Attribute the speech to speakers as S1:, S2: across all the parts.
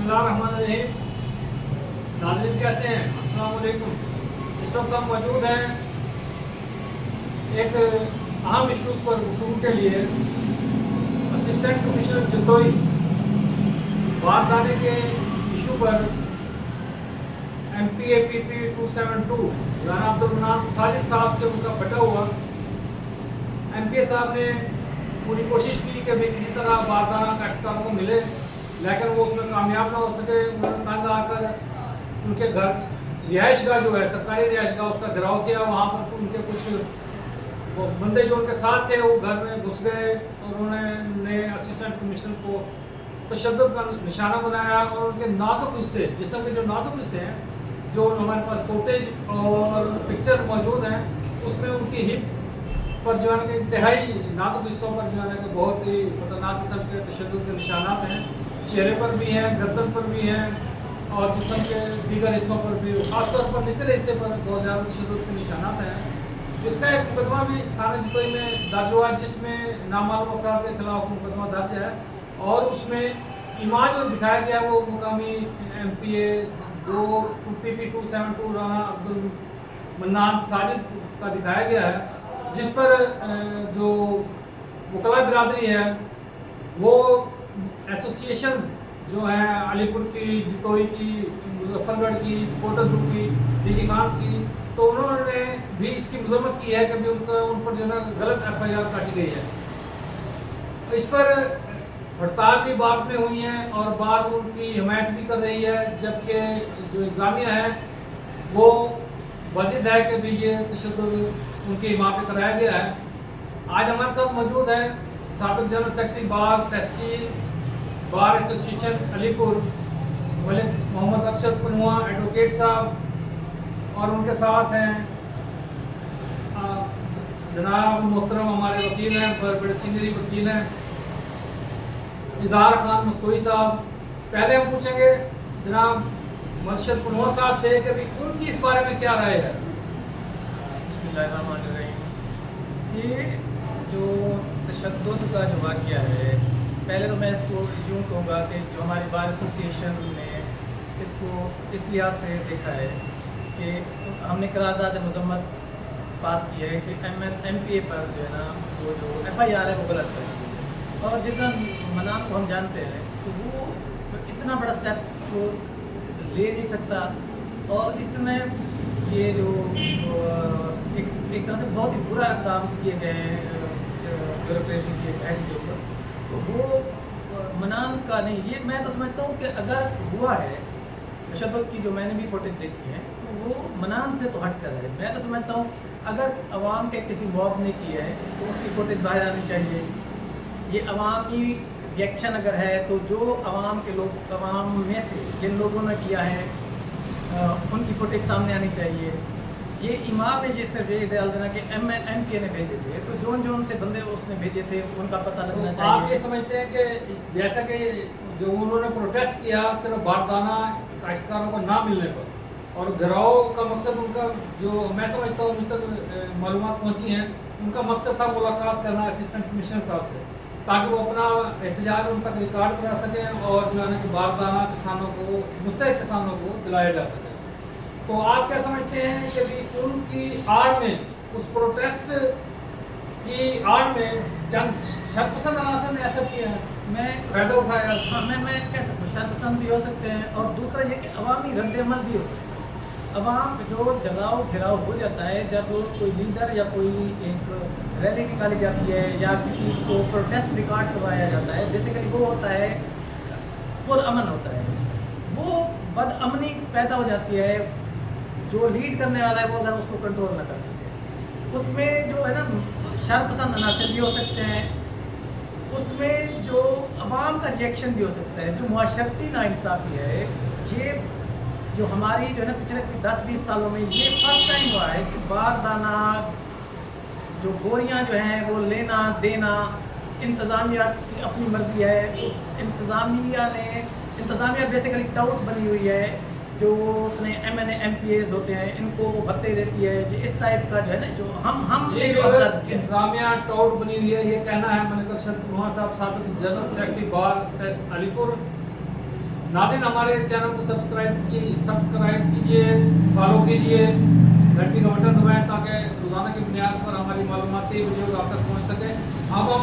S1: बिस्मिल्लाहिर्रहमानिर्रहीम। नाज़रीन कैसे हैं? अस्सलाम वालेकुम। इस वक्त हम मौजूद हैं एक अहम इशू पर गुफ्तगू के लिए। असिस्टेंट कमिश्नर जतोई बारदाने के इशू पर MPAPP 272 राना अब्दुल मन्नान साजिद साहब से उनका फटा हुआ। MPA साहब ने पूरी कोशिश की कि भाई किसी तरह बारदाना काश्तकारों को मिले, लेकिन वो उसमें कामयाब ना हो सके। उन्होंने तंग आकर उनके घर रिहाइश गाह जो है सरकारी रिहाइश गाह उसका घेराव किया। वहाँ पर उनके कुछ वो बंदे जो उनके साथ थे वो घर में घुस गए और उन्होंने असिस्टेंट कमिश्नर को तशद्दुद का निशाना बनाया और उनके नाजुक हिस्से, जिस्म के जो नाजुक हिस्से हैं, जो हमारे पास फुटेज और पिक्चर्स मौजूद हैं, उसमें उनकी हिप पर जो है कि इंतहाई नाजुक हिस्सों पर जो है कि बहुत ही खतरनाक किस्म के तशद्दुद के निशानात हैं। चेहरे पर भी हैं, गर्दन पर भी हैं और जिस्म के दीगर हिस्सों पर भी, ख़ासतौर पर निचले हिस्से पर बहुत ज़्यादा तशद्दुद के निशानात हैं। इसका एक मुकदमा भी थाना जतोई में दर्ज हुआ जिसमें नामालूम अफराद के खिलाफ मुकदमा दर्ज है और उसमें इमाज जो दिखाया गया वो मुकामी MPA 2PP 272 Rana Abdul mannan Sajid का दिखाया गया है, जिस पर जो मुकल्ला बिरादरी है वो एसोसिएशंस जो हैं अलीपुर की, जतोई की, मुजफ्फरगढ़ की, कोटकपुर की, निशिकांत की, तो उन्होंने भी इसकी मजम्मत की है कि भी उन पर जो है गलत FIR काटी गई है। इस पर हड़ताल भी बाद में हुई हैं और बाद उनकी हिमायत भी कर रही है, जबकि जो इंतजामिया है वो वजिद है कि भी ये तशद्दुद उनकी हिमायत पे कराया गया है। आज हमारे साथ मौजूद है साबिक जनरल सेक्रेटरी बार तहसील bar association Alipur Malik Mohammad Arshad Panua advocate साहब, और उनके साथ हैं जनाब मोहतरम हमारे वकील हैं, बड़े सीनियर वकील हैं इजहार खान मस्तोई साहब। पहले हम पूछेंगे जनाब अरशद पनुआ साहब से कि भाई उनकी इस बारे में क्या राय है।
S2: बिस्मिल्लाहिर्रहमानिर्रहीम। ये जो तशद्दुद का जो वाक़या है, पहले तो मैं इसको यूँ कहूँगा कि जो हमारी बार एसोसिएशन ने इसको इस लिहाज से देखा है कि हमने करारदाद मजम्मत पास की है कि MPA पर जो है ना वो जो FIR है वो गलत है। और जितना मनान को हम जानते हैं तो वो इतना बड़ा स्टेप को ले नहीं सकता और इतने ये जो एक तरह से बहुत ही बुरा काम किए गए हैं ब्यूरोक्रेसी के एक्ट के ऊपर, तो वो मनान का नहीं। ये मैं तो समझता हूँ कि अगर हुआ है तशद्दुद की, जो मैंने भी फुटेज देखी है, तो वो मनान से तो हट कर है। मैं तो समझता हूँ अगर अवाम के किसी मॉब ने की है तो उसकी फुटेज बाहर आनी चाहिए। ये अवामी रिएक्शन अगर है तो जो अवाम के लोग, अवाम में से जिन लोगों ने किया है उनकी फुटेज सामने आनी चाहिए। ये इमाम ने ये सिर्फ ये डाल देना कि MPA ने भेजे थे, तो जोन से बंदे उसने भेजे थे उनका पता लगना
S1: तो
S2: चाहिए।
S1: आप ये समझते हैं कि जैसा कि जो उन्होंने प्रोटेस्ट किया सिर्फ बारदाना काश्तकारों को ना मिलने पर और घेराव का मकसद उनका, जो मैं समझता हूँ उन तक मालूमात पहुँची हैं, उनका मकसद था मुलाकात करना असिस्टेंट कमिश्नर साहब से, ताकि वो अपना एहतजाज उन तक रिकॉर्ड करा सकें और जो है कि बारदाना किसानों को, मुस्तहिक किसानों को दिलाया जा सके। तो आप क्या समझते हैं कि भी उनकी आड़ में, उस प्रोटेस्ट की आड़ में चंद शर्पसंद अनासर ने ऐसा किया है,
S2: मैं
S1: फायदा उठाया?
S2: हाँ, मैं कह सकता हूँ शर्पसंद भी हो सकते हैं और दूसरा ये कि अवामी रद्द-ए-अमल भी हो सकता है। अवाम जो जलाओ घेराव हो जाता है जब कोई लीडर या कोई एक रैली निकाली जाती है या किसी को प्रोटेस्ट रिकॉर्ड करवाया जाता है, बेसिकली वो होता है पुरअमन होता है, वो बदअमनी पैदा हो जाती है। जो लीड करने वाला है वो अगर उसको कंट्रोल ना कर सके, उसमें जो है ना शर्पसंद अनासर भी हो सकते हैं, उसमें जो अवाम का रिएक्शन भी हो सकता है। जो मुआशरती नाइंसाफ़ी है, ये जो हमारी जो है ना पिछले 10-20 सालों में ये फर्स्ट टाइम हुआ है कि बारदाना जो बोरियां जो हैं वो लेना देना इंतज़ामिया की अपनी मर्ज़ी है। तो इंतज़ामिया बेसिकली टाउट बनी हुई है, जो अपने MNA MPAs होते हैं इनको वो भत्ते देती है। ये इस टाइप का जो है ना जो हम
S1: इंतजामिया टाउट बनी हुई है, ये कहना है मलिक अरशद पनुआ साहब, साबिक जनरल सेक्रेटरी बार अलीपुर नाज़रीन हमारे चैनल को सब्सक्राइब कीजिए, फॉलो कीजिए, घंटी का बटन दबाएं ताकि रोज़ाना की बुनियाद पर हमारी मालूमाती वीडियो आप तक पहुँच सके। अब हम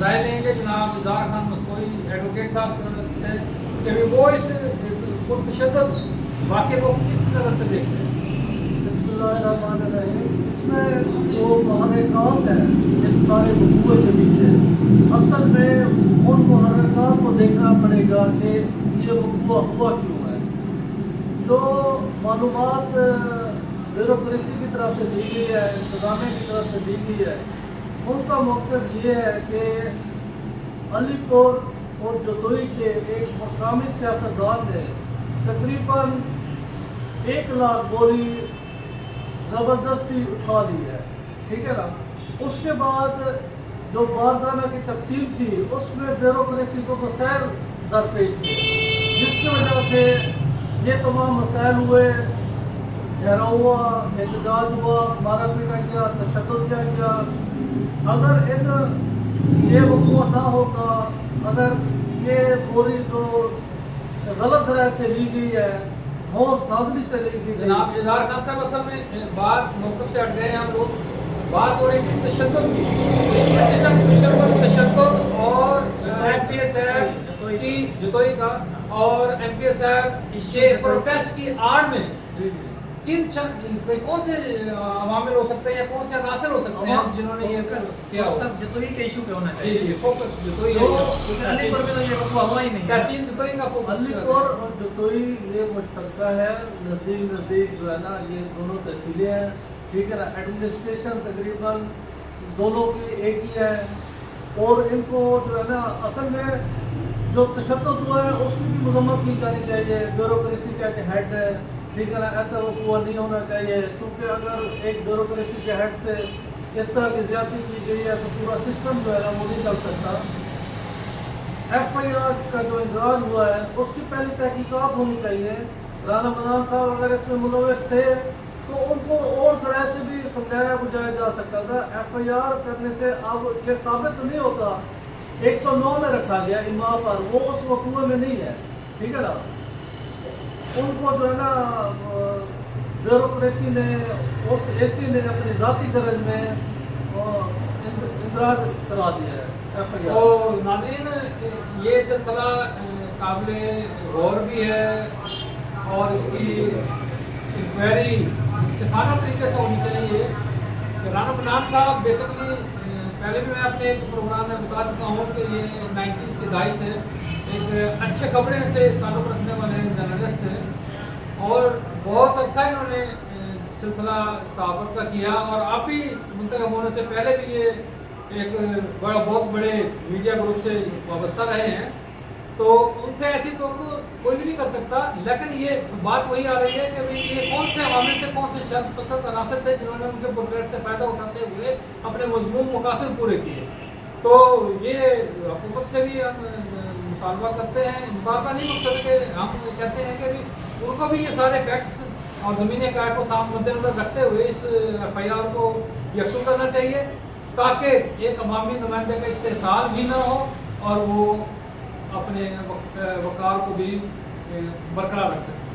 S1: राय लेंगे जनाब इज़हार खान मस्तोई एडवोकेट साहब से कि वो इस पुरतशद्दुद वाक़े को किस नज़र से देखते हैं।
S3: बिस्मिल्लाहिर्रहमानिर्रहीम। इसमें जो महरक़ात हैं इस सारे वक़ूअ के पीछे, असल में उन महरक़ात को देखना पड़ेगा कि ये वक़ूअ हुआ क्यों है। जो मालूमात ब्यूरोक्रेसी की तरफ से दी गई है, इंतज़ामिया की तरफ से दी गई है, उनका मकसद ये है कि अलीपुर और जतोई के एक मकामी सियासतदान ने तकरीबन 1 लाख बोरी ज़बरदस्ती उठा ली है, ठीक है ना। उसके बाद जो बारदाना की तकसीम थी उसमें ब्यूरोक्रेसी को मसाइल दरपेश थे, जिसकी वजह से ये तमाम मसाइल हुए, घेराव हुआ, एहतजाज हुआ, मारा पीटा गया, तशद्दुद किया गया। अगर ये वक़ूअ ना होता, अगर ये बोरी जो गलत तरह से ली गई है और ताज़गी से ली गई,
S1: जनाब इज़हार खान साहब असल में बात मौक़िफ़ से हट गए हैं हम लोग, बात हो रही थी तशद्दुद की, प्रेसिडेंट कमीशन पर तशद्दुद और MPS साहब की जतोई का और MPS साहब के प्रोटेस्ट की आड़ में कौन से अवामिल हो सकते हैं या कौन से अनासर हो सकते हैं जिन्होंने ये किया हो?
S2: फोकस जतोई के इशू पे होना
S1: जी
S2: चाहिए।
S1: फोकस जतोई
S2: तो अलीपुर में तो ये वक़ूअ हुआ ही नहीं है।
S1: तहसील जतोई का फोकस
S3: अलीपुर और जतोई ये मुश्तरका है, नज़दीक जो है ना ये दोनों तहसीलें हैं, ठीक है ना। एडमिनिस्ट्रेशन तकरीबन दोनों की एक ही है और इनको जो है ना असल में जो तशद्दुद हुआ है उसकी भी मजम्मत की जानी चाहिए। ब्यूरोक्रेसी का एक हेड है, ठीक है ना, ऐसा वक़ूअ नहीं होना चाहिए, क्योंकि अगर एक ब्यूरोक्रेसी के हेड से इस तरह की ज़्यादती की गई है तो पूरा सिस्टम जो है ना वो नहीं चल सकता। FIR का जो इंदराज हुआ है उसकी पहले तहकीकात होनी चाहिए। राना मदान साहब अगर इसमें मुलव्वस थे तो उनको और तरह से भी समझाया बुझाया जा सकता था। FIR करने से अब ये साबित नहीं होता 109 में रखा गया इमा पर, वो उस वक़ूअ में नहीं है, ठीक है ना। उनको जो है ना ब्यूरोक्रेसी ने उस AC ने अपनी ज़ाती गरज में इंदराज करा दिया है FIR।
S1: तो नाज़रीन ये सिलसिला काबिल गौर भी है और इसकी इंक्वायरी सिफाना तरीके से होनी चाहिए। राना मदान साहब बेसिकली पहले भी मैं अपने एक प्रोग्राम में बता चुका हूँ कि ये 90s के दहाई से एक अच्छे खबरें से ताल्लुक़ रखने वाले जर्नलिस्ट हैं और बहुत अरसा इन्होंने सिलसिला सहाफ़त का किया और आप भी मुंतखब होने से पहले भी ये एक बहुत बड़े मीडिया ग्रुप से वाबस्ता रहे हैं, तो उनसे ऐसी तो कोई भी नहीं कर सकता। लेकिन ये बात वही आ रही है कि भाई ये कौन से अवामिल थे, कौन से शर्त पसंद अनासर थे जिन्होंने उनके प्रोग्रेस से फ़ायदा उठाते हुए अपने मज़मूम मकासद पूरे किए। तो ये हुकूमत से भी हम मुतालबा करते हैं, मुतालबा नहीं मकसद के हम कहते हैं कि भी उनको भी ये सारे फैक्ट्स और ज़मीनी काय को सामने मद्देनज़र रखते हुए इस FIR को यकसू करना चाहिए ताकि एक अवामी नुमाइंदे का इस्तेहसाल भी ना हो और वो अपने वक़ार को भी बरकरार रख सकें।